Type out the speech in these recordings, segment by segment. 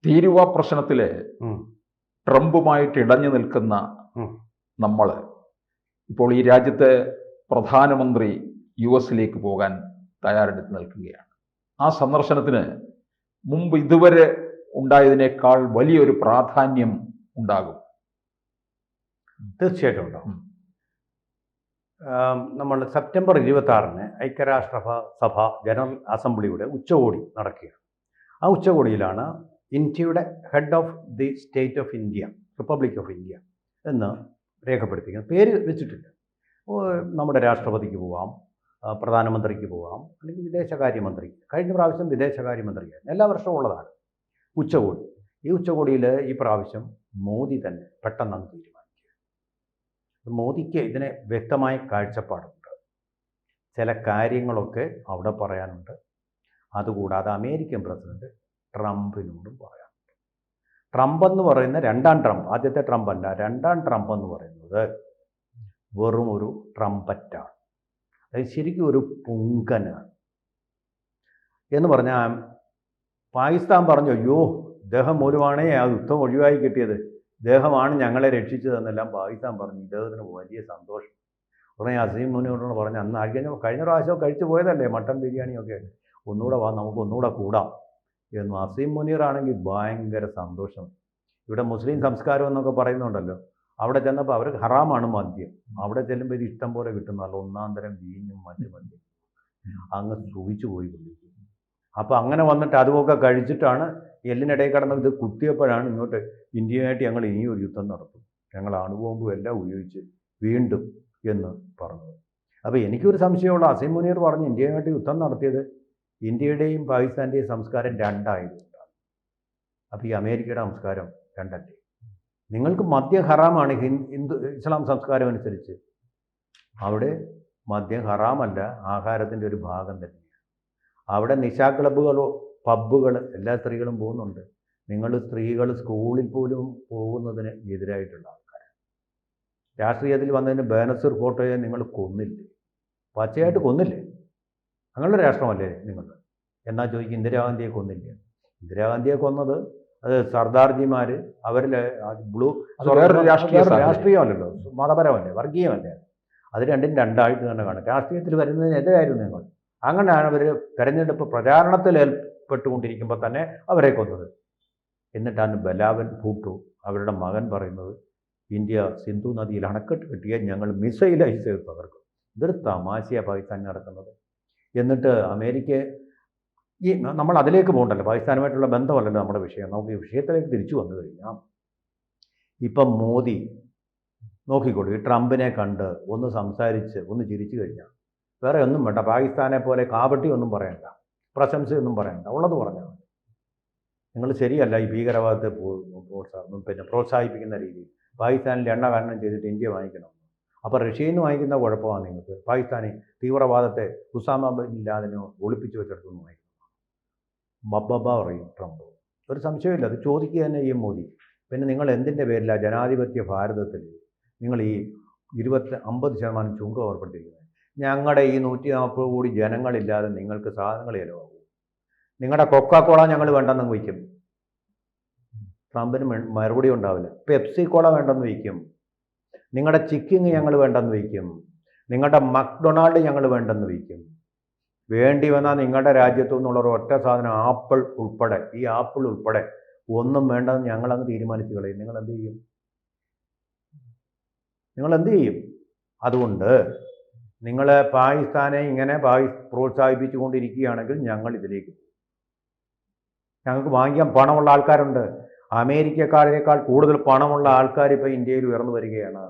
തീരുവ പ്രശ്നത്തില് ഉം. ട്രംപുമായിട്ട് ഇടഞ്ഞു നിൽക്കുന്ന ഉം. നമ്മൾ ഇപ്പോൾ ഈ രാജ്യത്തെ പ്രധാനമന്ത്രി US-ലേക്ക് പോകാൻ തയ്യാറെടുത്ത് നിൽക്കുകയാണ്. ആ സന്ദർശനത്തിന് മുമ്പ് ഇതുവരെ ഉണ്ടായതിനേക്കാൾ വലിയൊരു പ്രാധാന്യം ഉണ്ടാകും. തീർച്ചയായിട്ടും ഉണ്ടാവും. നമ്മൾ സെപ്റ്റംബർ 26-ന് ഐക്യരാഷ്ട്രസഭ ജനറൽ അസംബ്ലിയുടെ ഉച്ചകോടി നടക്കുകയാണ്. ആ ഉച്ചകോടിയിലാണ് ഇന്ത്യയുടെ head of the state of India, republic of India എന്ന് രേഖപ്പെടുത്തിക്കുന്നത്. പേര് വെച്ചിട്ടില്ല. നമ്മുടെ രാഷ്ട്രപതിക്ക് പോവാം, പ്രധാനമന്ത്രിക്ക് പോവാം, അല്ലെങ്കിൽ വിദേശകാര്യമന്ത്രിക്ക്. കഴിഞ്ഞ പ്രാവശ്യം വിദേശകാര്യമന്ത്രിയായിരുന്നു. എല്ലാ വർഷവും ഉള്ളതാണ് ഉച്ചകോടി. ഈ ഉച്ചകോടിയിൽ ഈ പ്രാവശ്യം മോദി തന്നെ പെട്ടെന്ന് തീരുമാനിക്കുക. മോദിക്ക് ഇതിനെ വ്യക്തമായ കാഴ്ചപ്പാടുണ്ട്. ചില കാര്യങ്ങളൊക്കെ അവിടെ പറയാനുണ്ട്. അതുകൂടാതെ അമേരിക്കൻ പ്രസിഡന്റ് ട്രംപിനോടും പറയാനുണ്ട്. ട്രംപ് എന്ന് പറയുന്ന രണ്ടാം ട്രംപ്, ആദ്യത്തെ ട്രംപ് അല്ല, രണ്ടാം ട്രംപ് എന്ന് പറയുന്നത് വെറും ഒരു ട്രംപറ്റാണ്. അത് ശരിക്കും ഒരു പുങ്കനാണ്. എന്ന് പറഞ്ഞാൽ പാകിസ്ഥാൻ പറഞ്ഞു, അയ്യോ ഇദ്ദേഹം മൂലമാണേ ആ യുദ്ധം ഒഴിവായി കിട്ടിയത്, ഇദ്ദേഹമാണ് ഞങ്ങളെ രക്ഷിച്ചതെന്നെല്ലാം പാകിസ്ഥാൻ പറഞ്ഞു. ഇദ്ദേഹത്തിന് വലിയ സന്തോഷം. ഉടനെ അസീം മുനിയോട് പറഞ്ഞ്, അന്ന് കഴിഞ്ഞ പ്രാവശ്യം കഴിച്ചു പോയതല്ലേ മട്ടൻ ബിരിയാണിയൊക്കെ, ഒന്നുകൂടെ വാ, നമുക്ക് ഒന്നുകൂടെ കൂടാം എന്ന്. അസീം മുനീറാണെങ്കിൽ ഭയങ്കര സന്തോഷം. ഇവിടെ മുസ്ലിം സംസ്കാരം എന്നൊക്കെ പറയുന്നുണ്ടല്ലോ, അവിടെ ചെന്നപ്പോൾ അവർക്ക് ഹറാമാണ് മദ്യം. അവിടെ ചെല്ലുമ്പോൾ ഇത് ഇഷ്ടം പോലെ കിട്ടുന്നല്ലോ, ഒന്നാം തരം വീഞ്ഞും മറ്റു മദ്യം. അങ്ങ് സുഖിച്ചു പോയി കൊണ്ടിരിക്കും. അപ്പോൾ അങ്ങനെ വന്നിട്ട് അതുമൊക്കെ കഴിച്ചിട്ടാണ് എല്ലിനിടയിൽ കിടന്ന് ഇത് കുത്തിയപ്പോഴാണ് ഇങ്ങോട്ട് ഇന്ത്യയുമായിട്ട് ഞങ്ങൾ ഇനി ഒരു യുദ്ധം നടത്തും, ഞങ്ങൾ അണുബോംബും എല്ലാം ഉപയോഗിച്ച് വീണ്ടും എന്ന് പറഞ്ഞത്. അപ്പോൾ എനിക്കൊരു സംശയമുള്ള, അസീം മുനീർ പറഞ്ഞു ഇന്ത്യയുമായിട്ട് യുദ്ധം നടത്തിയത് ഇന്ത്യയുടെയും പാകിസ്ഥാൻ്റെയും സംസ്കാരം രണ്ടായതുകൊണ്ടാണ്. അപ്പോൾ ഈ അമേരിക്കയുടെ സംസ്കാരം രണ്ടല്ലേ? നിങ്ങൾക്ക് മദ്യം ഹറാമാണ് ഇസ്ലാം സംസ്കാരം അനുസരിച്ച്. അവിടെ മദ്യം ഹറാമല്ല, ആഹാരത്തിൻ്റെ ഒരു ഭാഗം തന്നെയാണ്. അവിടെ നിശാ ക്ലബ്ബുകളോ പബ്ബുകൾ എല്ലാ സ്ത്രീകളും പോകുന്നുണ്ട്. നിങ്ങൾ സ്ത്രീകൾ സ്കൂളിൽ പോലും പോകുന്നതിന് എതിരായിട്ടുള്ള ആൾക്കാരാണ്. രാഷ്ട്രീയത്തിൽ വന്നതിന് ബേനസീർ ഫോട്ടോയെ നിങ്ങൾ കൊന്നില്ലേ? പച്ചയായിട്ട് കൊന്നില്ലേ? അങ്ങനെയുള്ള രാഷ്ട്രമല്ലേ നിങ്ങൾ? എന്നാൽ ചോദിക്കും ഇന്ദിരാഗാന്ധിയെ കൊന്നില്ലേ? ഇന്ദിരാഗാന്ധിയെ കൊന്നത് അത് സർദാർജിമാർ, അവരിൽ ബ്ലൂ രാഷ്ട്രീയമല്ലല്ലോ, മതപരമല്ലേ, വർഗീയമല്ലേ. അത് രണ്ടും രണ്ടായിട്ട് തന്നെ കാണും. രാഷ്ട്രീയത്തിൽ വരുന്നതിനെതിരായിരുന്നു നിങ്ങൾ. അങ്ങനെയാണ് അവർ തെരഞ്ഞെടുപ്പ് പ്രചാരണത്തിൽ ഏർപ്പെട്ടുകൊണ്ടിരിക്കുമ്പോൾ തന്നെ അവരെ കൊന്നത്. എന്നിട്ടാണ് ബലാവൽ ഭൂട്ടോ അവരുടെ മകൻ പറയുന്നത്, ഇന്ത്യ സിന്ധു നദിയിൽ അണക്കെട്ട് കെട്ടിയാൽ ഞങ്ങൾ മിസൈലൈസ് ചെയ്ത് തകർക്കും. ഇതൊരു തമാശയാണ് പാകിസ്ഥാൻ നടക്കുന്നത്. എന്നിട്ട് അമേരിക്ക, ഈ നമ്മൾ അതിലേക്ക് പോകണ്ടല്ലോ, പാകിസ്ഥാനുമായിട്ടുള്ള ബന്ധമല്ലല്ലോ നമ്മുടെ വിഷയം. നമുക്ക് ഈ വിഷയത്തിലേക്ക് തിരിച്ചു വന്നു കഴിഞ്ഞാൽ, ഇപ്പം മോദി നോക്കിക്കോളൂ, ഈ ട്രംപിനെ കണ്ട് ഒന്ന് സംസാരിച്ച് ഒന്ന് ചിരിച്ചു കഴിഞ്ഞാൽ വേറെ ഒന്നും വേണ്ട. പാകിസ്ഥാനെ പോലെ കാപട്ടി ഒന്നും പറയണ്ട, പ്രശംസയൊന്നും പറയണ്ട, ഉള്ളത് പറഞ്ഞാൽ മതി. നിങ്ങൾ ശരിയല്ല ഈ ഭീകരവാദത്തെ പ്രോത്സാഹിപ്പിക്കുന്ന രീതിയിൽ. പാകിസ്ഥാനിൽ എണ്ണ ഖനനം ചെയ്തിട്ട് ഇന്ത്യ വാങ്ങിക്കണം. അപ്പോൾ റഷ്യയിൽ നിന്ന് വാങ്ങിക്കുന്ന കുഴപ്പമാണ് നിങ്ങൾക്ക്. പാകിസ്ഥാനി തീവ്രവാദത്തെ ഉസാമ ബിൻ ലാദനോ ഒളിപ്പിച്ചു വെച്ചെടുത്തൊന്നും വാങ്ങിക്കണം. ബബ്ബ പറയും ട്രംപ്. ഒരു സംശയമില്ല, അത് ചോദിക്കുക തന്നെ ചെയ്യും മോദി. പിന്നെ നിങ്ങൾ എന്തിൻ്റെ പേരിലാണ് ജനാധിപത്യ ഭാരതത്തിൽ നിങ്ങൾ ഈ 50% ചുങ്കം ഏർപ്പെട്ടിരിക്കുന്നത്? ഞങ്ങളുടെ ഈ 140 കോടി ജനങ്ങളില്ലാതെ നിങ്ങൾക്ക് സാധനങ്ങൾ ചിലവാകും. നിങ്ങളുടെ കൊക്കക്കോള ഞങ്ങൾ വേണ്ടെന്ന് വയ്ക്കും, ട്രംപിന് മറുപടി ഉണ്ടാവില്ല. പെപ്സി കോള വേണ്ടെന്ന് വയ്ക്കും. നിങ്ങളുടെ ചിക്കിങ് ഞങ്ങൾ വേണ്ടെന്ന് വയ്ക്കും. നിങ്ങളുടെ മക്ഡൊണാൾഡ് ഞങ്ങൾ വേണ്ടെന്ന് വയ്ക്കും. വേണ്ടി വന്നാൽ നിങ്ങളുടെ രാജ്യത്തു നിന്നുള്ള ഒരു ഒറ്റ സാധനം, ആപ്പിൾ ഉൾപ്പെടെ, ഈ ആപ്പിൾ ഉൾപ്പെടെ ഒന്നും വേണ്ടെന്ന് ഞങ്ങളങ്ങ് തീരുമാനിച്ചു കളയും. നിങ്ങൾ എന്ത് ചെയ്യും? അതുകൊണ്ട് നിങ്ങൾ പാകിസ്ഥാനെ ഇങ്ങനെ പ്രോത്സാഹിപ്പിച്ചു കൊണ്ടിരിക്കുകയാണെങ്കിൽ ഞങ്ങൾ ഇതിലേക്ക് പോകും. ഞങ്ങൾക്ക് വാങ്ങിക്കാൻ പണമുള്ള ആൾക്കാരുണ്ട്. അമേരിക്കക്കാരേക്കാൾ കൂടുതൽ പണമുള്ള ആൾക്കാർ ഇപ്പോൾ ഇന്ത്യയിൽ ഉയർന്നു വരികയാണ്.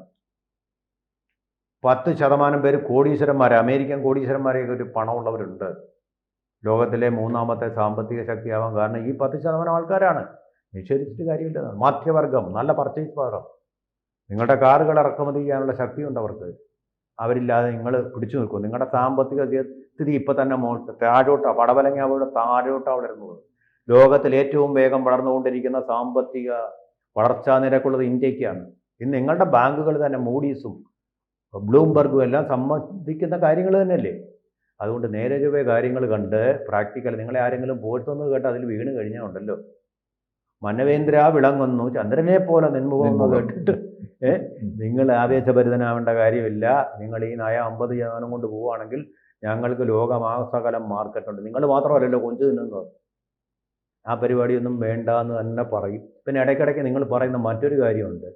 10% പേര് കോടീശ്വരന്മാർ, അമേരിക്കൻ കോടീശ്വരന്മാരെയൊക്കെ ഒരു പണമുള്ളവരുണ്ട്. ലോകത്തിലെ 3ാമത്തെ സാമ്പത്തിക ശക്തിയാവാൻ കാരണം ഈ 10% ആൾക്കാരാണ്. നിഷേധിച്ചിട്ട് കാര്യമില്ല. മധ്യവർഗം, നല്ല പർച്ചേസ് പവർ. നിങ്ങളുടെ കാറുകൾ ഇറക്കുമതി ചെയ്യാനുള്ള ശക്തിയുണ്ട് അവർക്ക്. അവരില്ലാതെ നിങ്ങൾ പിടിച്ചു നിൽക്കും. നിങ്ങളുടെ സാമ്പത്തിക സ്ഥിതി ഇപ്പം തന്നെ താഴോട്ടാണ്, പടവലങ്ങാവോടെ താഴോട്ടാണ് വളരുന്നത്. ലോകത്തിൽ ഏറ്റവും വേഗം വളർന്നുകൊണ്ടിരിക്കുന്ന സാമ്പത്തിക വളർച്ചാ നിരക്കുള്ളത് ഇന്ത്യക്കാണ്. ഇന്ന് നിങ്ങളുടെ ബാങ്കുകൾ തന്നെ മൂഡീസും ബ്ലൂംബർഗും എല്ലാം സമ്മതിക്കുന്ന കാര്യങ്ങൾ തന്നെയല്ലേ. അതുകൊണ്ട് നേരെ ചൊവ്വേ കാര്യങ്ങൾ കണ്ട് പ്രാക്ടിക്കൽ, നിങ്ങളെ ആരെങ്കിലും പോയിട്ടുന്നത് കേട്ട് അതിൽ വീണ് കഴിഞ്ഞാൽ ഉണ്ടല്ലോ, മനവേന്ദ്ര വിളങ്ങുന്നു ചന്ദ്രനെ പോലെ നിൻമുഖം എന്ന് കേട്ടിട്ട് നിങ്ങൾ ആവേശഭരിതനാവേണ്ട കാര്യമില്ല. നിങ്ങൾ ഈ നയ 50% കൊണ്ട് പോവുകയാണെങ്കിൽ ഞങ്ങൾക്ക് ലോകമാസകലം മാർക്കറ്റുണ്ട്. നിങ്ങൾ മാത്രമല്ലല്ലോ കൊഞ്ചു തിന്നുന്നത്. ആ പരിപാടിയൊന്നും വേണ്ട എന്ന് തന്നെ പറയും. പിന്നെ ഇടയ്ക്കിടയ്ക്ക് നിങ്ങൾ പറയുന്ന മറ്റൊരു കാര്യമുണ്ട്,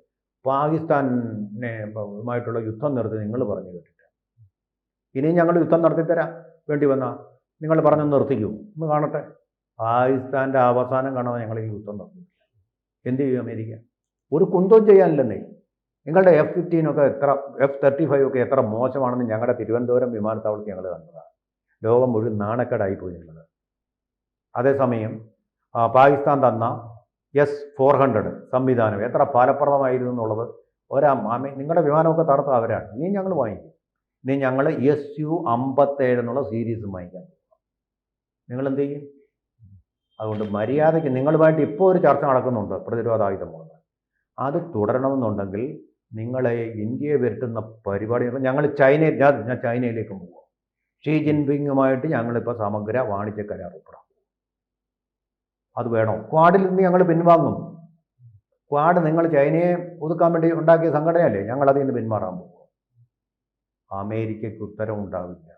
പാകിസ്ഥാനുമായിട്ടുള്ള യുദ്ധം നിർത്തി നിങ്ങൾ പറഞ്ഞു കേട്ടിട്ട്. ഇനിയും ഞങ്ങൾ യുദ്ധം നടത്തിത്തരാം വേണ്ടി വന്നാൽ നിങ്ങൾ പറഞ്ഞു നിർത്തിക്കൂ ഒന്ന് കാണട്ടെ. പാകിസ്ഥാൻ്റെ അവസാനം കാണാതെ ഞങ്ങൾ ഈ യുദ്ധം നടത്തി. എന്ത് ചെയ്യും അമേരിക്ക? ഒരു കുന്തവും ചെയ്യാനില്ലെന്നേ. നിങ്ങളുടെ F-15 ഒക്കെ F-35 ഒക്കെ എത്ര മോശമാണെന്ന് ഞങ്ങളുടെ തിരുവനന്തപുരം വിമാനത്താവളത്തിൽ ഞങ്ങൾ കണ്ടതാണ്. ലോകം മുഴുവൻ നാണക്കേടായിപ്പോയി ഞങ്ങൾ. അതേസമയം പാകിസ്ഥാൻ തന്ന S-400 സംവിധാനം എത്ര ഫലപ്രദമായിരുന്നു എന്നുള്ളത് നിങ്ങളുടെ വിമാനമൊക്കെ തടസ്സം അവരാണ്. ഇനി ഞങ്ങൾ വാങ്ങിക്കും. ഇനി ഞങ്ങൾ Su-57 എന്നുള്ള സീരീസ് വാങ്ങിക്കാൻ പോകും. നിങ്ങളെന്ത് ചെയ്യും? അതുകൊണ്ട് മര്യാദയ്ക്ക് നിങ്ങളുമായിട്ട് ഇപ്പോൾ ഒരു ചർച്ച നടക്കുന്നുണ്ട് പ്രതിരോധായുധം വാങ്ങാൻ. അത് തുടരണമെന്നുണ്ടെങ്കിൽ നിങ്ങളെ ഇന്ത്യയെ വരുത്തുന്ന പരിപാടി ഞങ്ങൾ ഞാൻ ചൈനയിലേക്ക് പോകും. ഷീ ജിൻപിങ്ങുമായിട്ട് ഞങ്ങളിപ്പോൾ സമഗ്ര വാണിജ്യ കരാർ ഒപ്പിടാം. അത് വേണോ? ക്വാഡിൽ നിന്ന് ഞങ്ങൾ പിൻവാങ്ങും. ക്വാഡ് നിങ്ങൾ ചൈനയെ ഒതുക്കാൻ വേണ്ടി ഉണ്ടാക്കിയ സംഘടനയല്ലേ? ഞങ്ങളതിൽ നിന്ന് പിന്മാറാൻ പോകും. അമേരിക്കയ്ക്ക് ഉത്തരം ഉണ്ടാവില്ല.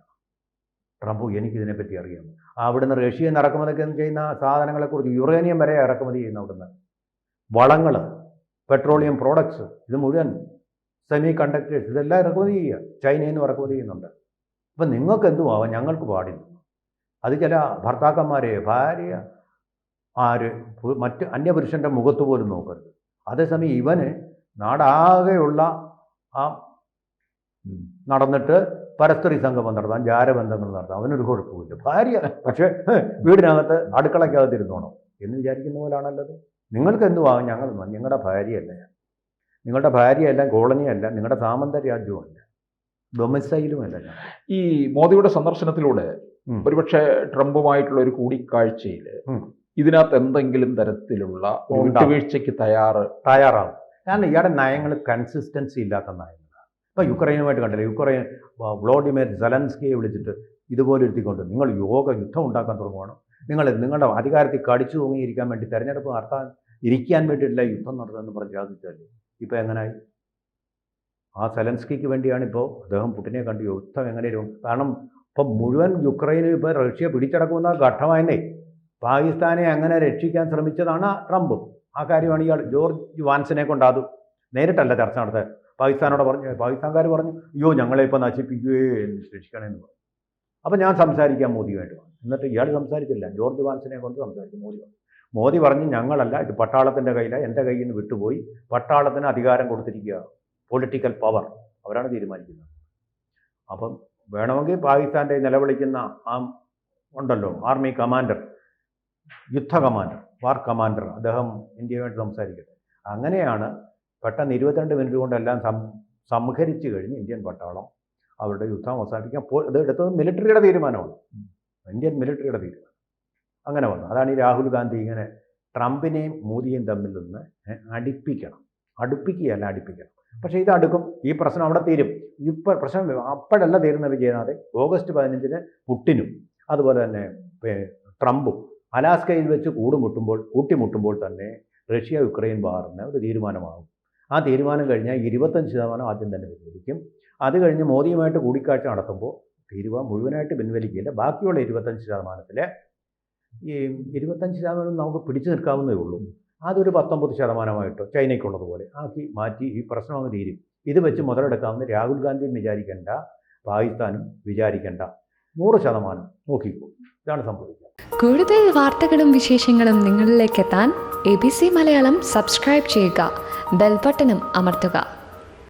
ട്രംപ് എനിക്കിതിനെപ്പറ്റി അറിയാം. അവിടുന്ന് റഷ്യയിൽ നിന്ന് ഇറക്കുമതി ചെയ്യുന്ന സാധനങ്ങളെക്കുറിച്ച് യുറേനിയം വരെ ഇറക്കുമതി ചെയ്യുന്ന അവിടുന്ന് വളങ്ങൾ, പെട്രോളിയം പ്രോഡക്ട്സ്, ഇത് മുഴുവൻ സെമി കണ്ടക്ടേഴ്സ് ഇതെല്ലാം ഇറക്കുമതി ചെയ്യുക. ചൈനയിൽ നിന്ന് ഇറക്കുമതി ചെയ്യുന്നുണ്ട്. അപ്പം നിങ്ങൾക്ക് എന്തും ആവാം, ഞങ്ങൾക്ക് പാടില്ല. അത് ചില ഭർത്താക്കന്മാരെ ഭാര്യ മറ്റ് അന്യപുരുഷൻ്റെ മുഖത്ത് പോലും നോക്കരുത്. അതേസമയം ഇവന് നാടാകെയുള്ള നടന്നിട്ട് പരസ്ത്രീ സംഗമം നടത്താം, ജാരബന്ധങ്ങൾ നടത്താം, അവനൊരു കുഴപ്പമില്ല. ഭാര്യ പക്ഷേ വീടിനകത്ത് അടുക്കളയ്ക്കകത്തിരുന്നോണം എന്ന് വിചാരിക്കുന്ന പോലാണല്ലത്. നിങ്ങൾക്ക് എന്തുവാകും? നിങ്ങളുടെ ഭാര്യയല്ല, നിങ്ങളുടെ ഭാര്യയല്ല, കോളനിയല്ല, നിങ്ങളുടെ സാമന്ത രാജ്യവുമല്ല, ഡൊമിസൈലുമല്ല. ഈ മോദിയുടെ സന്ദർശനത്തിലൂടെ ഒരുപക്ഷെ ട്രംപുമായിട്ടുള്ള ഒരു കൂടിക്കാഴ്ചയിൽ ഇതിനകത്ത് എന്തെങ്കിലും തരത്തിലുള്ള വിട്ടുവീഴ്ചയ്ക്ക് തയ്യാറാകും. കാരണം ഇയാളുടെ നയങ്ങൾ കൺസിസ്റ്റൻസി ഇല്ലാത്ത നയങ്ങളാണ്. ഇപ്പോൾ യുക്രൈനുമായിട്ട് കണ്ടില്ല, യുക്രൈൻ വ്ളോഡിമിർ സെലൻസ്കിയെ വിളിച്ചിട്ട് ഇതുപോലെ ഇരുത്തിക്കൊണ്ട് നിങ്ങൾ യുദ്ധം ഉണ്ടാക്കാൻ തുടങ്ങുകയാണ്, നിങ്ങളുടെ അധികാരത്തിൽ കടിച്ചു തൂങ്ങിയിരിക്കാൻ വേണ്ടി തെരഞ്ഞെടുപ്പ് നടത്താൻ ഇരിക്കാൻ വേണ്ടിയിട്ടില്ല യുദ്ധം നടത്തുമെന്ന് പ്രഖ്യാപിച്ചല്ലേ. ഇപ്പോൾ എങ്ങനെയായി? ആ സെലൻസ്കിക്ക് വേണ്ടിയാണ് ഇപ്പോൾ അദ്ദേഹം പുടിനെ കണ്ട് യുദ്ധം എങ്ങനെയും. കാരണം ഇപ്പം മുഴുവൻ യുക്രൈനും ഇപ്പോൾ റഷ്യ പിടിച്ചടക്കുന്ന ഘട്ടമായെന്നേ. പാകിസ്ഥാനെ അങ്ങനെ രക്ഷിക്കാൻ ശ്രമിച്ചതാണ് ട്രംപ്. ആ കാര്യമാണ് ഇയാൾ ജോർജ് വാൻസിനെ കൊണ്ട് അത് നേരിട്ടല്ല ചർച്ച നടത്തുക. പാകിസ്ഥാനോട് പറഞ്ഞു, പാകിസ്ഥാൻകാർ പറഞ്ഞു അയ്യോ ഞങ്ങളെ ഇപ്പോൾ നശിപ്പിക്കുകയോ രക്ഷിക്കണമെന്ന് പറഞ്ഞു. അപ്പം ഞാൻ സംസാരിക്കാൻ മോദിയുമായിട്ട് പറഞ്ഞു. എന്നിട്ട് ഇയാൾ സംസാരിച്ചില്ല, ജോർജ് വാൻസിനെ കൊണ്ട് സംസാരിച്ചു. മോദി പറഞ്ഞു ഞങ്ങളല്ല, ഇത് പട്ടാളത്തിൻ്റെ കയ്യിലാണ്, എൻ്റെ കയ്യിൽ നിന്ന് വിട്ടുപോയി, പട്ടാളത്തിന് അധികാരം കൊടുത്തിരിക്കുക, പൊളിറ്റിക്കൽ പവർ അവരാണ് തീരുമാനിക്കുന്നത്. അപ്പം വേണമെങ്കിൽ പാകിസ്ഥാൻ്റെ നിലവിളിക്കുന്ന ഉണ്ടല്ലോ ആർമി കമാൻഡർ, യുദ്ധ കമാൻഡർ, വാർ കമാൻഡർ, അദ്ദേഹം ഇന്ത്യയുമായിട്ട് സംസാരിക്കട്ടെ. അങ്ങനെയാണ് പെട്ടെന്ന് 22 മിനിറ്റ് കൊണ്ടെല്ലാം സംഹരിച്ചു കഴിഞ്ഞ് ഇന്ത്യൻ പട്ടാളം അവരുടെ യുദ്ധം അവസാനിപ്പിക്കാൻ ഇത് എടുത്തത് മിലിറ്ററിയുടെ തീരുമാനമാണ്, ഇന്ത്യൻ മിലിറ്ററിയുടെ തീരുമാനം. അങ്ങനെ വന്നു. അതാണ് ഈ രാഹുൽ ഗാന്ധി ഇങ്ങനെ ട്രംപിനെയും മോദിയെയും തമ്മിൽ നിന്ന് അടുപ്പിക്കുകയല്ല. പക്ഷേ ഇത് അടുക്കും, ഈ പ്രശ്നം അവിടെ തീരും. ഇപ്പോൾ പ്രശ്നം അപ്പോഴല്ല തീരുന്ന വിജയനാഥെ. ഓഗസ്റ്റ് 15 പുട്ടിനും അതുപോലെ തന്നെ ട്രംപും അലാസ്കയിൽ വെച്ച് കൂട്ടിമുട്ടുമ്പോൾ തന്നെ റഷ്യ യുക്രൈൻ വാറിന് ഒരു തീരുമാനമാകും. ആ തീരുമാനം കഴിഞ്ഞാൽ 25% ആദ്യം തന്നെ പിൻവലിക്കും. അത് കഴിഞ്ഞ് മോദിയുമായിട്ട് കൂടിക്കാഴ്ച നടത്തുമ്പോൾ തീരുമാനം മുഴുവനായിട്ട് പിൻവലിക്കില്ല. ബാക്കിയുള്ള 25%-ൽ ഈ 25% നമുക്ക് പിടിച്ചു നിൽക്കാവുന്നേ ഉള്ളൂ. അതൊരു 19%-ആയിട്ടോ ചൈനയ്ക്കുള്ളതുപോലെ മാറ്റി ഈ പ്രശ്നം അങ്ങ് തീരും. ഇത് വെച്ച് മുതലെടുക്കാമെന്ന് രാഹുൽ ഗാന്ധിയും വിചാരിക്കേണ്ട, പാകിസ്ഥാനും വിചാരിക്കേണ്ട. 100% നോക്കിക്കോ. ഇതാണ് സംഭവിക്കുന്നത്. കൂടുതൽ വാർത്തകളും വിശേഷങ്ങളും നിങ്ങളിലേക്ക് എത്താൻ ABC മലയാളം സബ്സ്ക്രൈബ് ചെയ്യുക, ബെൽ ബട്ടണും അമർത്തുക.